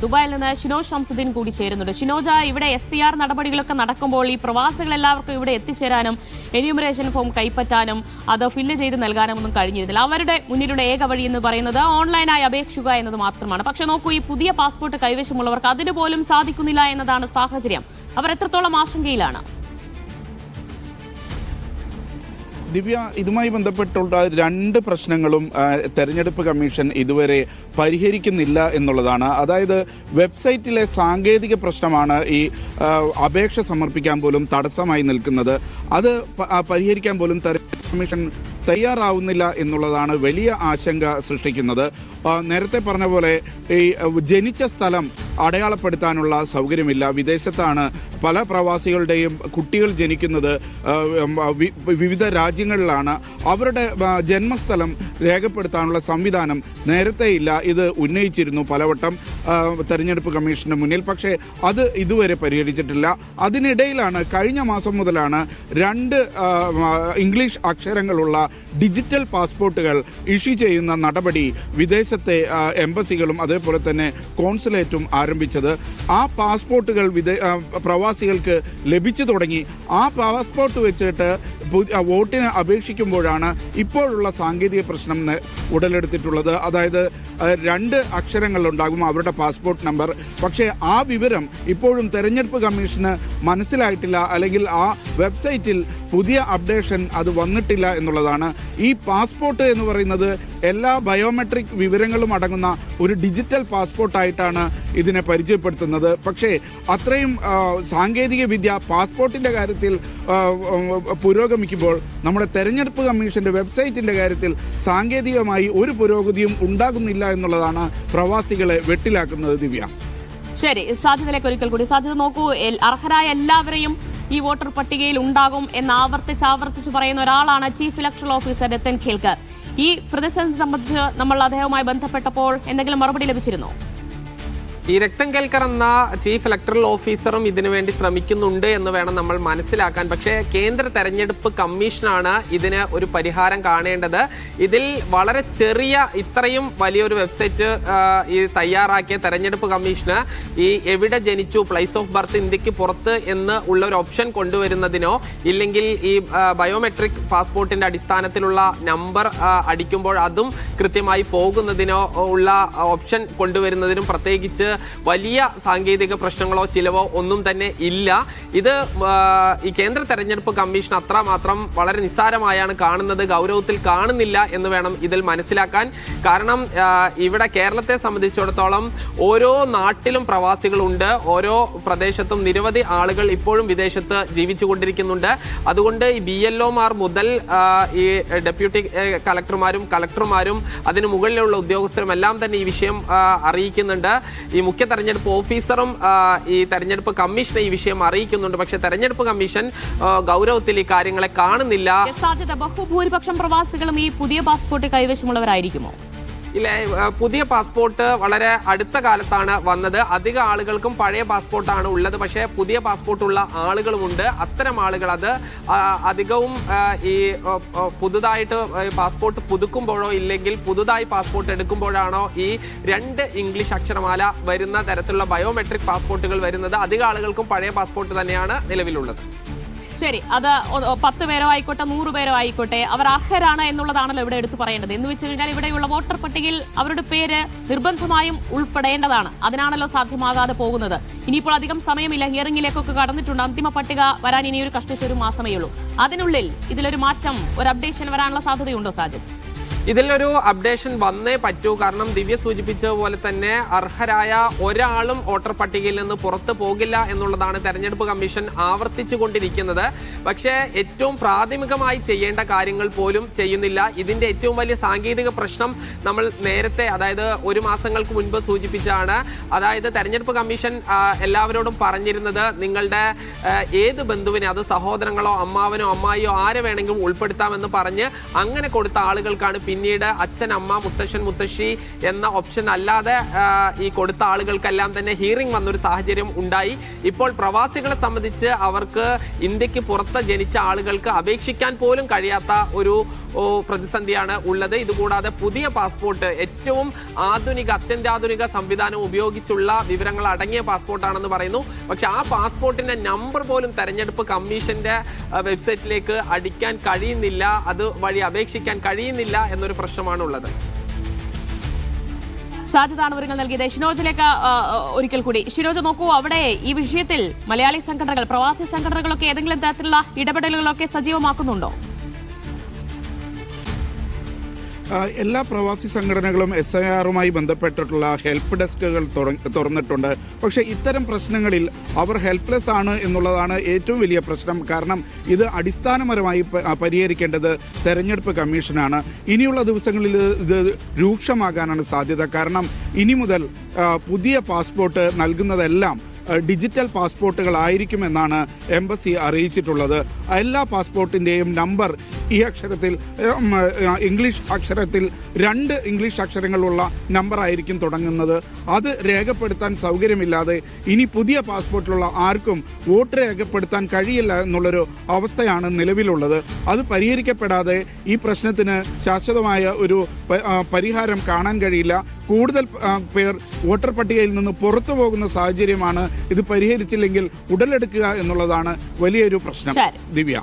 ദുബായിൽ നിന്ന് ഷിനോജ് ഷംസുദ്ദീൻ കൂടി ചേരുന്നുണ്ട്. ഷിനോജ, ഇവിടെ SCR നടപടികളൊക്കെ നടക്കുമ്പോൾ ഈ പ്രവാസികൾ എല്ലാവർക്കും ഇവിടെ എത്തിച്ചേരാനും എന്യൂമറേഷൻ ഫോം കൈപ്പറ്റാനും അത് ഫില്ല് ചെയ്ത് നൽകാനും ഒന്നും കഴിഞ്ഞിരുന്നില്ല. അവരുടെ മുന്നിലുള്ള ഏക വഴി എന്ന് പറയുന്നത് ഓൺലൈനായി അപേക്ഷിക്കുക എന്നത് മാത്രമാണ്. പക്ഷെ നോക്കൂ, ഈ പുതിയ പാസ്പോർട്ട് കൈവശമുള്ളവർക്ക് അതിന് പോലും സാധിക്കുന്നില്ല എന്നതാണ് സാഹചര്യം. അവർ എത്രത്തോളം ആശങ്കയിലാണ്? ദിവ്യ, ഇതുമായി ബന്ധപ്പെട്ടുള്ള രണ്ട് പ്രശ്നങ്ങളും തെരഞ്ഞെടുപ്പ് കമ്മീഷൻ ഇതുവരെ പരിഹരിക്കുന്നില്ല എന്നുള്ളതാണ്. അതായത് വെബ്സൈറ്റിലെ സാങ്കേതിക പ്രശ്നമാണ് ഈ അപേക്ഷ സമർപ്പിക്കാൻ പോലും തടസ്സമായി നിൽക്കുന്നത്. അത് പരിഹരിക്കാൻ പോലും തെരഞ്ഞെടുപ്പ് കമ്മീഷൻ തയ്യാറാവുന്നില്ല എന്നുള്ളതാണ് വലിയ ആശങ്ക സൃഷ്ടിക്കുന്നത്. നേരത്തെ പറഞ്ഞ പോലെ ഈ ജനിച്ച സ്ഥലം അടയാളപ്പെടുത്താനുള്ള സൗകര്യമില്ല. വിദേശത്താണ് പല പ്രവാസികളുടെയും കുട്ടികൾ ജനിക്കുന്നത്, വിവിധ രാജ്യങ്ങളിലാണ്. അവരുടെ ജന്മസ്ഥലം രേഖപ്പെടുത്താനുള്ള സംവിധാനം നേരത്തെയില്ല. ഇത് ഉന്നയിച്ചിരുന്നു പലവട്ടം തെരഞ്ഞെടുപ്പ് കമ്മീഷന് മുന്നിൽ. പക്ഷേ അത് ഇതുവരെ പരിഹരിച്ചിട്ടില്ല. അതിനിടയിലാണ് കഴിഞ്ഞ മാസം മുതലാണ് 2 ഇംഗ്ലീഷ് അക്ഷരങ്ങളുള്ള ഡിജിറ്റൽ പാസ്പോർട്ടുകൾ ഇഷ്യൂ ചെയ്യുന്ന നടപടി വിദേശത്തെ എംബസികളും അതേപോലെ തന്നെ കോൺസുലേറ്റും ആരംഭിച്ചത്. ആ പാസ്പോർട്ടുകൾ പ്രവാസികൾക്ക് ലഭിച്ചു തുടങ്ങി. ആ പാസ്പോർട്ട് വെച്ചിട്ട് വോട്ടിന് അപേക്ഷിക്കുമ്പോഴാണ് ഇപ്പോഴുള്ള സാങ്കേതിക പ്രശ്നം ഉടലെടുത്തിട്ടുള്ളത്. അതായത് 2 അക്ഷരങ്ങളുണ്ടാകും അവരുടെ പാസ്പോർട്ട് നമ്പർ. പക്ഷേ ആ വിവരം ഇപ്പോഴും തെരഞ്ഞെടുപ്പ് കമ്മീഷന് മനസ്സിലായിട്ടില്ല, അല്ലെങ്കിൽ ആ വെബ്സൈറ്റിൽ പുതിയ അപ്ഡേഷൻ അത് വന്നിട്ടില്ല എന്നുള്ളതാണ്. ഈ പാസ്പോർട്ട് എന്ന് പറയുന്നത് എല്ലാ ബയോമെട്രിക് വിവരങ്ങളും അടങ്ങുന്ന ഒരു ഡിജിറ്റൽ പാസ്പോർട്ടായിട്ടാണ് ഇതിനെ പരിചയപ്പെടുത്തുന്നത്. പക്ഷേ അത്രയും സാങ്കേതിക വിദ്യ പാസ്പോർട്ടിൻ്റെ കാര്യത്തിൽ പുരോഗമിക്കുമ്പോൾ നമ്മുടെ തെരഞ്ഞെടുപ്പ് കമ്മീഷന്റെ വെബ്സൈറ്റിന്റെ കാര്യത്തിൽ സാങ്കേതികമായി ഒരു പുരോഗതിയും ഉണ്ടാകുന്നില്ല എന്നുള്ളതാണ് പ്രവാസികളെ വെട്ടിലാക്കുന്നത്. ദിവ്യ, ശരി, സാധ്യതയിലേക്ക് ഒരിക്കൽ കൂടി. സാധ്യത നോക്കൂ, അർഹരായ എല്ലാവരെയും ഈ വോട്ടർ പട്ടികയിൽ ഉണ്ടാകും എന്ന് ആവർത്തിച്ച് പറയുന്ന ഒരാളാണ് chief electoral officer Rathan Kelkar. ഈ പ്രതിസന്ധി സംബന്ധിച്ച് നമ്മൾ അദ്ദേഹവുമായി ബന്ധപ്പെട്ടപ്പോൾ എന്തെങ്കിലും മറുപടി ലഭിച്ചിരുന്നോ? ഈ രത്തൻ കേൽക്കർ എന്ന ചീഫ് ഇലക്ടറൽ ഓഫീസറും ഇതിനുവേണ്ടി ശ്രമിക്കുന്നുണ്ട് എന്ന് വേണം നമ്മൾ മനസ്സിലാക്കാൻ. പക്ഷേ കേന്ദ്ര തെരഞ്ഞെടുപ്പ് കമ്മീഷനാണ് ഇതിന് ഒരു പരിഹാരം കാണേണ്ടത്. ഇതിൽ വളരെ ചെറിയ, ഇത്രയും വലിയൊരു വെബ്സൈറ്റ് ഈ തയ്യാറാക്കിയ തെരഞ്ഞെടുപ്പ് കമ്മീഷന് ഈ എവിടെ ജനിച്ചു, പ്ലേസ് ഓഫ് ബർത്ത് ഇന്ത്യക്ക് പുറത്ത് എന്ന് ഉള്ള ഒരു ഓപ്ഷൻ കൊണ്ടുവരുന്നതിനോ, ഇല്ലെങ്കിൽ ഈ ബയോമെട്രിക് പാസ്പോർട്ടിന്റെ അടിസ്ഥാനത്തിലുള്ള നമ്പർ അടിക്കുമ്പോൾ അതും കൃത്യമായി പോകുന്നതിനോ ഉള്ള ഓപ്ഷൻ കൊണ്ടുവരുന്നതിനും പ്രത്യേകിച്ച് വലിയ സാങ്കേതിക പ്രശ്നങ്ങളോ ചിലവോ ഒന്നും തന്നെ ഇല്ല. ഇത് ഈ കേന്ദ്ര തെരഞ്ഞെടുപ്പ് കമ്മീഷൻ അത്രമാത്രം വളരെ നിസ്സാരമായാണ് കാണുന്നത്, ഗൗരവത്തിൽ കാണുന്നില്ല എന്ന് വേണം ഇതിൽ മനസ്സിലാക്കാൻ. കാരണം ഇവിടെ കേരളത്തെ സംബന്ധിച്ചിടത്തോളം ഓരോ നാട്ടിലും പ്രവാസികളുണ്ട്, ഓരോ പ്രദേശത്തും നിരവധി ആളുകൾ ഇപ്പോഴും വിദേശത്ത് ജീവിച്ചുകൊണ്ടിരിക്കുന്നുണ്ട്. അതുകൊണ്ട് ഈ BLOമാർ മുതൽ ഈ ഡെപ്യൂട്ടി കളക്ടർമാരും അതിനു മുകളിലുള്ള ഉദ്യോഗസ്ഥരും എല്ലാം തന്നെ ഈ വിഷയം അറിയിക്കുന്നുണ്ട്. ഈ മുഖ്യ തെരഞ്ഞെടുപ്പ് ഓഫീസറും ഈ തെരഞ്ഞെടുപ്പ് കമ്മീഷനെ ഈ വിഷയം അറിയിക്കുന്നുണ്ട്. പക്ഷെ തെരഞ്ഞെടുപ്പ് കമ്മീഷൻ ഗൗരവത്തിൽ ഈ കാര്യങ്ങളെ കാണുന്നില്ല. സാധ്യത ബഹുഭൂരിപക്ഷം പ്രവാസികളും ഈ പുതിയ പാസ്പോർട്ട് കൈവശമുള്ളവരായിരിക്കുമോ? ഇല്ല, പുതിയ പാസ്പോർട്ട് വളരെ അടുത്ത കാലത്താണ് വന്നത്. അധിക ആളുകൾക്കും പഴയ പാസ്പോർട്ടാണ് ഉള്ളത്. പക്ഷേ പുതിയ പാസ്പോർട്ടുള്ള ആളുകളുമുണ്ട്. അത്തരം ആളുകൾ അത് അധികവും ഈ പുതുതായിട്ട് പാസ്പോർട്ട് പുതുക്കുമ്പോഴോ ഇല്ലെങ്കിൽ പുതുതായി പാസ്പോർട്ട് എടുക്കുമ്പോഴാണോ ഈ 2 ഇംഗ്ലീഷ് അക്ഷരമാല വരുന്ന തരത്തിലുള്ള ബയോമെട്രിക് പാസ്പോർട്ടുകൾ വരുന്നത്. അധിക ആളുകൾക്കും പഴയ പാസ്പോർട്ട് തന്നെയാണ് നിലവിലുള്ളത്. ശരി, അത് 10 പേരോ ആയിക്കോട്ടെ 100 പേരോ ആയിക്കോട്ടെ, അവർ അർഹരാണ് എന്നുള്ളതാണല്ലോ ഇവിടെ എടുത്തു പറയേണ്ടത്. എന്ന് വെച്ച് കഴിഞ്ഞാൽ ഇവിടെയുള്ള വോട്ടർ പട്ടികയിൽ അവരുടെ പേര് നിർബന്ധമായും ഉൾപ്പെടേണ്ടതാണ്. അതിനാണല്ലോ സാധ്യമാകാതെ പോകുന്നത്. ഇനിയിപ്പോൾ അധികം സമയമില്ല, ഹിയറിംഗിലേക്കൊക്കെ കടന്നിട്ടുണ്ട്. അന്തിമ പട്ടിക വരാൻ ഇനിയൊരു കഷ്ടിച്ചൊരു മാസമേ ഉള്ളൂ. അതിനുള്ളിൽ ഇതിലൊരു മാറ്റം, ഒരു അപ്ഡേഷൻ വരാനുള്ള സാധ്യതയുണ്ടോ സാജിദ്? ഇതിലൊരു അപ്ഡേഷൻ വന്നേ പറ്റൂ. കാരണം ദിവ്യ സൂചിപ്പിച്ചതുപോലെ തന്നെ അർഹരായ ഒരാളും വോട്ടർ പട്ടികയിൽ നിന്ന് പുറത്തു പോകില്ല എന്നുള്ളതാണ് തെരഞ്ഞെടുപ്പ് കമ്മീഷൻ ആവർത്തിച്ചുകൊണ്ടിരിക്കുന്നത്. പക്ഷേ ഏറ്റവും പ്രാഥമികമായി ചെയ്യേണ്ട കാര്യങ്ങൾ പോലും ചെയ്യുന്നില്ല. ഇതിന്റെ ഏറ്റവും വലിയ സാങ്കേതിക പ്രശ്നം നമ്മൾ നേരത്തെ, അതായത് 1 മാസങ്ങൾക്ക് മുൻപ് സൂചിപ്പിച്ചാണ്. അതായത് തെരഞ്ഞെടുപ്പ് കമ്മീഷൻ എല്ലാവരോടും പറഞ്ഞിരുന്നത് നിങ്ങളുടെ ഏത് ബന്ധുവിനെ, അത് സഹോദരങ്ങളോ അമ്മാവനോ അമ്മായിയോ ആരെ വേണമെങ്കിലും ഉൾപ്പെടുത്താമെന്ന് പറഞ്ഞ് അങ്ങനെ കൊടുത്ത ആളുകൾക്കാണ് പിന്നീട് അച്ഛൻ, അമ്മ, മുത്തശ്ശൻ, മുത്തശ്ശി എന്ന ഓപ്ഷൻ അല്ലാതെ ഈ കൊടുത്ത ആളുകൾക്കെല്ലാം തന്നെ ഹിയറിംഗ് വന്നൊരു സാഹചര്യം ഉണ്ടായി. ഇപ്പോൾ പ്രവാസികളെ സംബന്ധിച്ച് അവർക്ക് ഇന്ത്യക്ക് പുറത്ത് ജനിച്ച ആളുകൾക്ക് അപേക്ഷിക്കാൻ പോലും കഴിയാത്ത ഒരു പ്രതിസന്ധിയാണ് ഉള്ളത്. ഇതുകൂടാതെ പുതിയ പാസ്പോർട്ട് ഏറ്റവും അത്യന്താധുനിക സംവിധാനം ഉപയോഗിച്ചുള്ള വിവരങ്ങൾ അടങ്ങിയ പാസ്പോർട്ടാണെന്ന് പറയുന്നു. പക്ഷെ ആ പാസ്പോർട്ടിന്റെ നമ്പർ പോലും തെരഞ്ഞെടുപ്പ് കമ്മീഷന്റെ വെബ്സൈറ്റിലേക്ക് അടിക്കാൻ കഴിയുന്നില്ല, അത് വഴി അപേക്ഷിക്കാൻ കഴിയുന്നില്ല എന്നൊരു പ്രശ്നമാണുള്ളത്. സാജിദാണ് വിവരങ്ങൾ നൽകിയത്. ഷിനോജിലേക്ക് ഒരിക്കൽ കൂടി. ഷിനോജ്, നോക്കൂ, അവിടെ ഈ വിഷയത്തിൽ മലയാളി സംഘടനകൾ, പ്രവാസി സംഘടനകളൊക്കെ ഏതെങ്കിലും തരത്തിലുള്ള ഇടപെടലുകളൊക്കെ സജീവമാക്കുന്നുണ്ടോ? എല്ലാ പ്രവാസി സംഘടനകളും SIR-മായി ബന്ധപ്പെട്ടിട്ടുള്ള ഹെൽപ്പ് ഡെസ്കുകൾ തുറന്നിട്ടുണ്ട്. പക്ഷേ ഇത്തരം പ്രശ്നങ്ങളിൽ അവർ ഹെൽപ്ലെസ് ആണ് എന്നുള്ളതാണ് ഏറ്റവും വലിയ പ്രശ്നം. കാരണം ഇത് അടിസ്ഥാനപരമായി പരിഹരിക്കേണ്ടത് തെരഞ്ഞെടുപ്പ് കമ്മീഷനാണ്. ഇനിയുള്ള ദിവസങ്ങളിൽ ഇത് രൂക്ഷമാകാനാണ് സാധ്യത. കാരണം ഇനി മുതൽ പുതിയ പാസ്പോർട്ട് നൽകുന്നതെല്ലാം ഡിജിറ്റൽ പാസ്പോർട്ടുകളായിരിക്കുമെന്നാണ് എംബസി അറിയിച്ചിട്ടുള്ളത്. എല്ലാ പാസ്പോർട്ടിൻ്റെയും നമ്പർ ഈ അക്ഷരത്തിൽ, ഇംഗ്ലീഷ് അക്ഷരത്തിൽ 2 ഇംഗ്ലീഷ് അക്ഷരങ്ങളുള്ള നമ്പറായിരിക്കും തുടങ്ങുന്നത്. അത് രേഖപ്പെടുത്താൻ സൗകര്യമില്ലാതെ ഇനി പുതിയ പാസ്പോർട്ടിലുള്ള ആർക്കും വോട്ട് രേഖപ്പെടുത്താൻ കഴിയില്ല എന്നുള്ളൊരു അവസ്ഥയാണ് നിലവിലുള്ളത്. അത് പരിഹരിക്കപ്പെടാതെ ഈ പ്രശ്നത്തിന് ശാശ്വതമായ ഒരു പരിഹാരം കാണാൻ കഴിയില്ല. കൂടുതൽ പേർ വോട്ടർ പട്ടികയിൽ നിന്ന് പുറത്തു പോകുന്ന സാഹചര്യമാണ് ഇത് പരിഹരിച്ചില്ലെങ്കിൽ ഉടലെടുക്കുക എന്നുള്ളതാണ് വലിയൊരു പ്രശ്നം. ദിവ്യ.